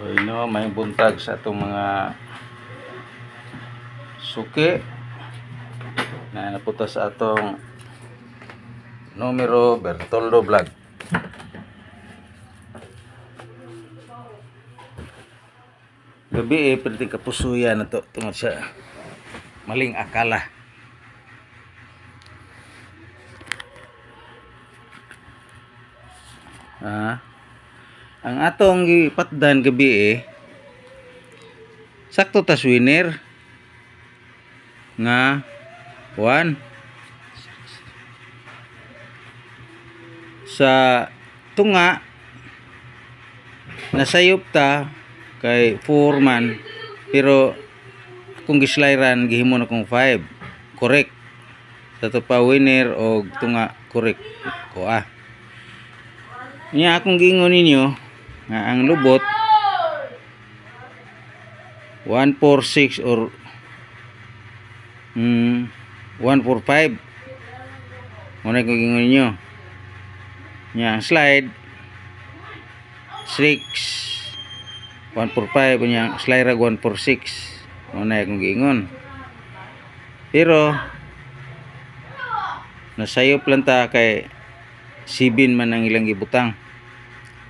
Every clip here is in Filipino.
May buntag sa itong mga suki na napunta sa atong numero Bertoldo Vlog. Gabi pwede kapusuya na to tungod sa maling akala. Ang atong gipatdan gabi sakto tas winner nga 1 sa tunga nasayop ta kay 4 man, pero akong gislayran gihimo na kong 5 correct sa to pa winner o tunga correct ko niya akong gingon ninyo nga ang lubot 146 or 145 muna kong gingon ninyo niya ang slide 6 145 niya slide rag 146 muna akong gingon, pero nasayop lang ta kay 7 man ang ilang gibutang.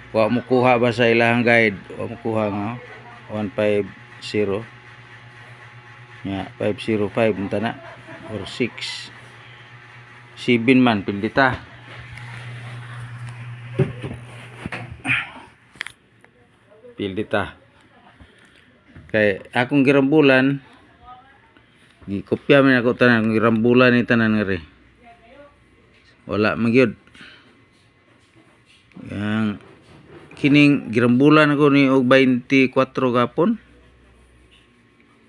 Wa mo kuha ba sa ilang guide? Wa mo kuha nga 150 nya 505 unta na or 6 7 man pildita. Pildita kay akong girambulan gikopya man ako tanan akong girambulan ni tanan ngari wala magyud. Yang kining girambulan ako ni og 24 gapon.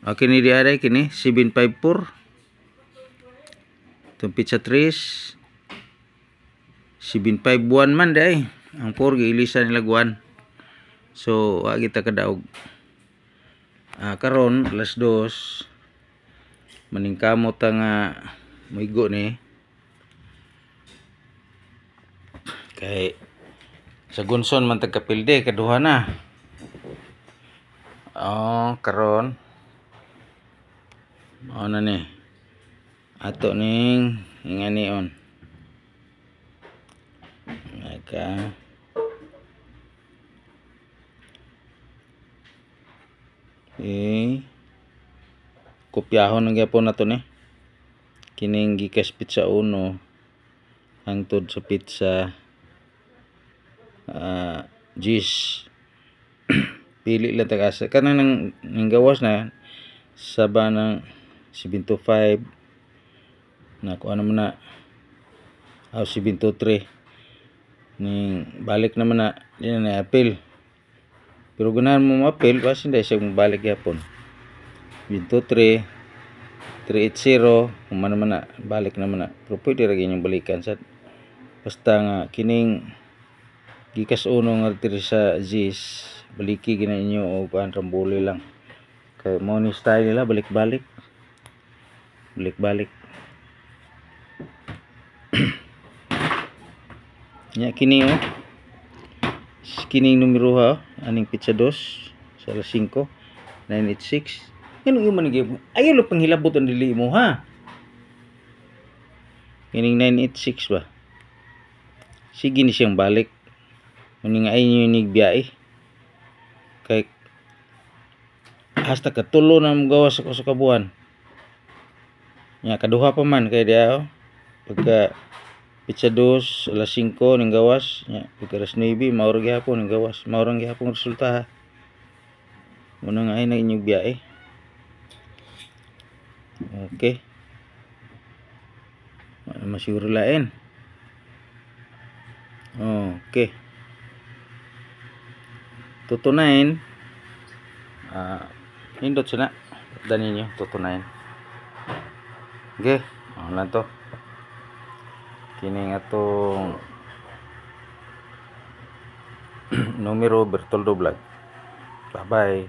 Kini di aday kini 754. Itong pizza 3 751 man day. Ang 4 giilisan nila guan. So wa kita kadaog. Karon alas 2 maningkamot nga muigo ni kay sa Gunson man tagkapilde kaduha na. Karon mao na ni ato ning inganion naka kopyahon ng gyapon nato ni kining gikas pizza 1 hangtod sa pizza G's. Pili lang tagasa kanang nang gawas na saba ng 725 na kuha naman na 723 ning balik naman na di na appeal, pero ganahan mo ma-appeal basta hindi siya balik yapon 723 380 kung man naman na balik naman na, pero pwede ra gyud balikan sa basta nga kining gikas uno nga diri sa G's baliki gina inyo o rambuli lang kay mo ni style nila balik-balik nya kini kining numero aning pizza 2 sa alas 5 986 ano yung manigib ayaw lang panghilabot ang dili mo kining 986 ba sige ni siyang balik muning ay nyo nigbiyahe kay hasta katulo na gawas ako sa kabuan nya kaduha pa man kay dia pagka pizza 2 alas 5 ning gawas nya pagka alas 9 mauro gyapon ning gawas maurang gyapon resulta munang ay na inyong biyahe. Okay masyuro lain. Okay tutunain hindot sila danin nyo tutunain. Okay lang to kining atong numero Bertoldo Vlog. Bye bye.